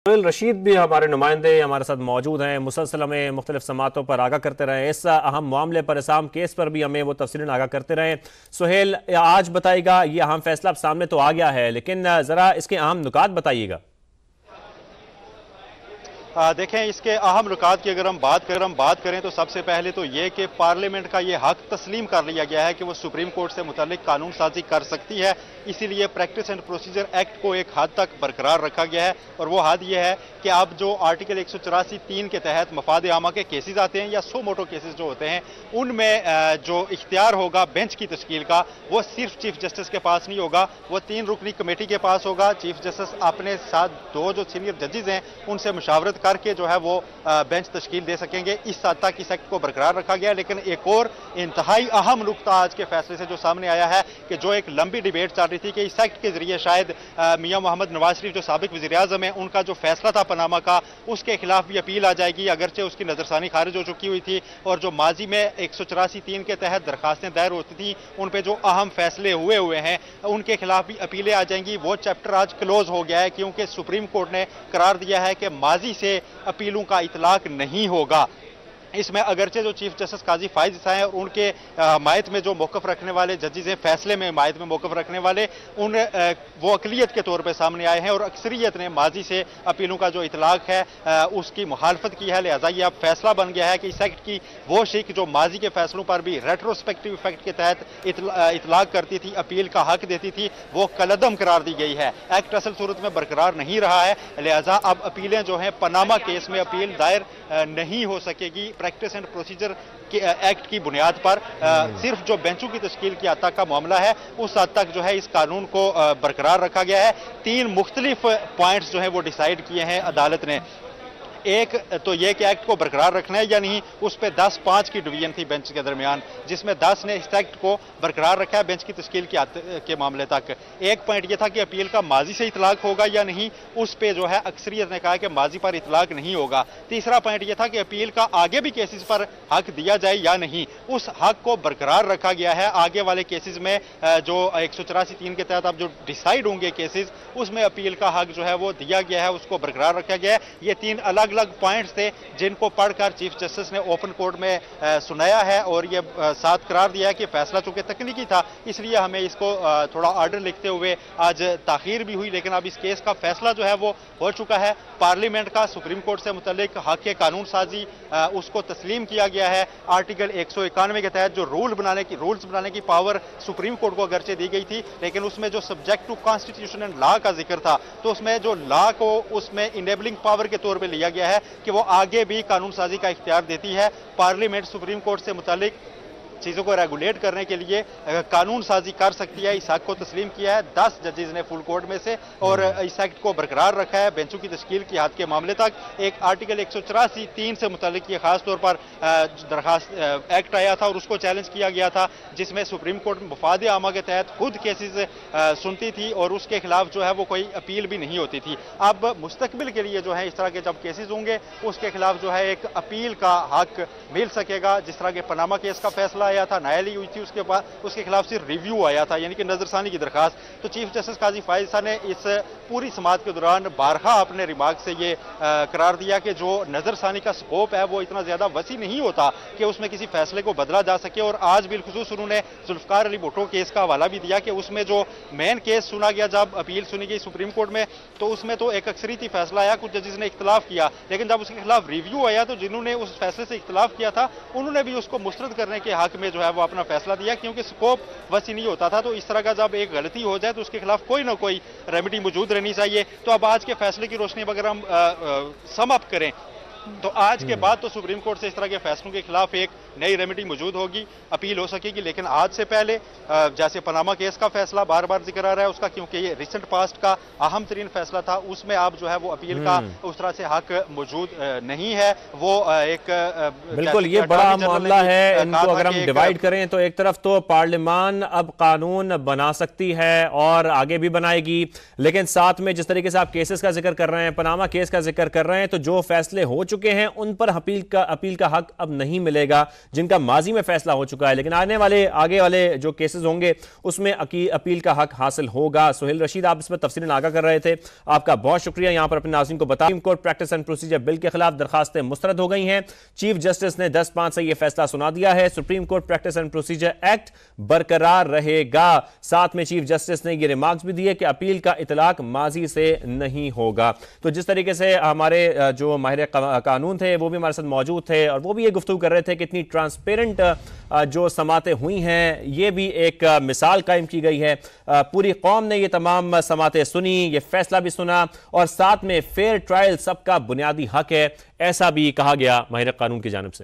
रशीद भी हमारे नुमाइंदे हमारे साथ मौजूद हैं। मुसलसल हमें मुख्तलिफ समातों पर आगाह करते रहे, इस अहम मामले पर, इस अहम केस पर भी हमें वो तफसीलन आगाह करते रहे। सुहेल आज बताइएगा, ये अहम फैसला अब सामने तो आ गया है, लेकिन ज़रा इसके अहम नुकात बताइएगा। देखें, इसके अहम नुकात की अगर हम बात करें तो सबसे पहले तो ये कि पार्लियामेंट का ये हक तस्लीम कर लिया गया है कि वो सुप्रीम कोर्ट से मुतालिक कानून साजी कर सकती है। इसीलिए प्रैक्टिस एंड प्रोसीजर एक्ट को एक हद तक बरकरार रखा गया है, और वो हद ये है कि अब जो आर्टिकल 184(3) के तहत मफाद आमा के केसेस आते हैं या सो मोटो केसेस जो होते हैं, उनमें जो इख्तियार होगा बेंच की तश्कील का, वो सिर्फ चीफ जस्टिस के पास नहीं होगा, वो 3 रुकनी कमेटी के पास होगा। चीफ जस्टिस अपने साथ 2 जो सीनियर जजेस हैं उनसे मुशावरत करके जो है वो बेंच तश्कील दे सकेंगे। इस हद तक इस एक्ट को बरकरार रखा गया। लेकिन एक और इंतहाई अहम नुकता आज के फैसले से जो सामने आया है कि जो एक लंबी डिबेट चल रही थी कि इस एक्ट के जरिए शायद मियां मोहम्मद नवाज शरीफ जो साबिक वज़ीर आज़म है, उनका जो फैसला था पनामा का, उसके खिलाफ भी अपील आ जाएगी, अगरचे उसकी नजरसानी खारिज हो चुकी हुई थी। और जो माजी में 184(3) के तहत दरखास्तें दायर होती थी, उन पर जो अहम फैसले हुए हैं उनके खिलाफ भी अपीलें आ जाएंगी। वो चैप्टर आज क्लोज हो गया है, क्योंकि सुप्रीम कोर्ट ने करार दिया है कि माजी से अपीलों का इतलाक नहीं होगा। इसमें अगरचे जो चीफ जस्टिस काजी फाइज ईसा हैं और उनके हमायत में जो मौक़िफ़ रखने वाले जजेस हैं, फैसले में हमायत में मौक़िफ़ रखने वाले, वो अक़लियत के तौर पर सामने आए हैं और अक्सरियत ने माजी से अपीलों का जो इतलाक है उसकी मुखालफत की है। लिहाजा ये अब फैसला बन गया है कि इस एक्ट की वो शिक जो माजी के फैसलों पर भी रेट्रोस्पेक्टिव इफेक्ट के तहत इतलाक करती थी, अपील का हक देती थी, वो कलअदम करार दी गई है। एक्ट असल सूरत में बरकरार नहीं रहा है। लिहाजा अब अपीलें जो हैं पनामा केस में अपील दायर नहीं हो सकेगी प्रैक्टिस एंड प्रोसीजर के एक्ट की बुनियाद पर। सिर्फ जो बेंचों की तश्कील की हद तक का मामला है, उस हद तक जो है इस कानून को बरकरार रखा गया है। 3 मुख्तलिफ पॉइंट्स जो है वो डिसाइड किए हैं अदालत ने। एक तो यह कि एक्ट को बरकरार रखना है या नहीं, उस पर 10-5 की डिवीजन थी बेंच के दरमियान, जिसमें 10 ने इस एक्ट को बरकरार रखा है बेंच की तश्कील के मामले तक। एक पॉइंट यह था कि अपील का माजी से इतलाक होगा या नहीं, उस पर जो है अक्सरियत ने कहा कि माजी पर इतलाक नहीं होगा। तीसरा पॉइंट यह था कि अपील का आगे भी केसेस पर हक दिया जाए या नहीं, उस हक को बरकरार रखा गया है। आगे वाले केसेस में जो 184(3) के तहत अब जो डिसाइड होंगे केसेस, उसमें अपील का हक जो है वो दिया गया है, उसको बरकरार रखा गया है। ये 3 अलग अलग पॉइंट्स थे जिनको पढ़कर चीफ जस्टिस ने ओपन कोर्ट में सुनाया है, और ये साथ करार दिया है कि फैसला चूंकि तकनीकी था, इसलिए हमें इसको थोड़ा ऑर्डर लिखते हुए आज ताखीर भी हुई, लेकिन अब इस केस का फैसला जो है वो हो चुका है। पार्लियामेंट का सुप्रीम कोर्ट से मुतल्लिक हक कानून साजी उसको तस्लीम किया गया है। आर्टिकल 191 के तहत जो रूल्स बनाने की पावर सुप्रीम कोर्ट को अगरचे दी गई थी, लेकिन उसमें जो subject to constitution and law का जिक्र था, तो उसमें जो लॉ को उसमें इनेबलिंग पावर के तौर पर लिया गया है कि वो आगे भी कानून साजी का इख्तियार देती है। पार्लियामेंट सुप्रीम कोर्ट से मुतालिक चीज़ों को रेगुलेट करने के लिए कानून साजी कर सकती है। इस हक को तस्लीम किया है 10 जजेस ने फुल कोर्ट में से, और इस एक्ट को बरकरार रखा है बेंचों की तश्कील की हद के मामले तक। एक आर्टिकल 184(3) से मुतालिक ये खास तौर पर दरखास्त एक्ट आया था और उसको चैलेंज किया गया था, जिसमें सुप्रीम कोर्ट मफाद आमा के तहत खुद केसेस सुनती थी और उसके खिलाफ जो है वो कोई अपील भी नहीं होती थी। अब मुस्तकबिल के लिए जो है इस तरह के जब केसेस होंगे, उसके खिलाफ जो है एक अपील का हक मिल सकेगा। जिस तरह के पनामा केस का फैसला आया था, न्यायालय हुई थी, उसके बाद उसके खिलाफ सिर्फ रिव्यू आया था, यानी कि नजरसानी की दरखास्त। तो चीफ जस्टिस काजी फाइज ईसा ने इस पूरी समाअत के दौरान बारहा अपने रिमार्क से ये करार दिया कि जो नजरसानी का स्कोप है वो इतना ज्यादा वसी नहीं होता कि उसमें किसी फैसले को बदला जा सके। और आज बिलखुसूस उन्होंने जुल्फकार अली भुट्टो केस का हवाला भी दिया कि उसमें जो मेन केस सुना गया, जब अपील सुनी गई सुप्रीम कोर्ट में, तो उसमें तो एक अक्सरियती फैसला आया, कुछ जजेस ने इख्तलाफ किया, लेकिन जब उसके खिलाफ रिव्यू आया तो जिन्होंने उस फैसले से इख्तलाफ किया था उन्होंने भी उसको मुस्तरद करने के हक में जो है वो अपना फैसला दिया, क्योंकि स्कोप वसी नहीं होता था। तो इस तरह का जब एक गलती हो जाए तो उसके खिलाफ कोई ना कोई रेमेडी मौजूद रहनी चाहिए। तो अब आज के फैसले की रोशनी अगर हम सम अप करें तो आज के बाद तो सुप्रीम कोर्ट से इस तरह के फैसलों के खिलाफ एक नई रेमेडी मौजूद होगी, अपील हो सकेगी। लेकिन आज से पहले जैसे पनामा केस का फैसला बार बार जिक्र आ रहा है उसका, क्योंकि ये रिसेंट पास्ट का अहम तरीन फैसला था, उसमें आप जो है वो अपील का उस तरह से हक मौजूद नहीं है। वो एक बिल्कुल ये बड़ा मामला है। इनको अगर हम डिवाइड करें तो एक तरफ तो पार्लियामान अब कानून बना सकती है और आगे भी बनाएगी, लेकिन साथ में जिस तरीके से आप केसेस का जिक्र कर रहे हैं, पनामा केस का जिक्र कर रहे हैं, तो जो फैसले हो चुके हैं उन पर अपील का हक अब नहीं मिलेगा, जिनका माजी में फैसला हो चुका है, लेकिन आगे वाले जो केसेस होंगे उसमें अपील का हक हासिल होगा। सुहेल रशीद, आप इस पर तफसीलन आगाह कर रहे थे, आपका बहुत शुक्रिया। यहां पर अपने नाज़रीन को बता, supreme court practice and procedure bill के खिलाफ दरखास्तें मुस्तरद हो गई हैं। चीफ जस्टिस ने 10-5 से यह फैसला सुना दिया है। Supreme court practice and procedure act बरकरार रहेगा। साथ में चीफ जस्टिस ने यह रिमार्क्स भी दिए कि अपील का इतलाक माजी से नहीं होगा। तो जिस तरीके से हमारे जो माहिर कानून थे वो भी हमारे साथ मौजूद थे और वो भी ये गुफ्तगू कर रहे थे कि इतनी ट्रांसपेरेंट जो समातें हुई हैं, ये भी एक मिसाल कायम की गई है। पूरी कौम ने ये तमाम समातें सुनी, ये फैसला भी सुना और साथ में फेयर ट्रायल सबका बुनियादी हक है, ऐसा भी कहा गया माहिर कानून की जानिब से।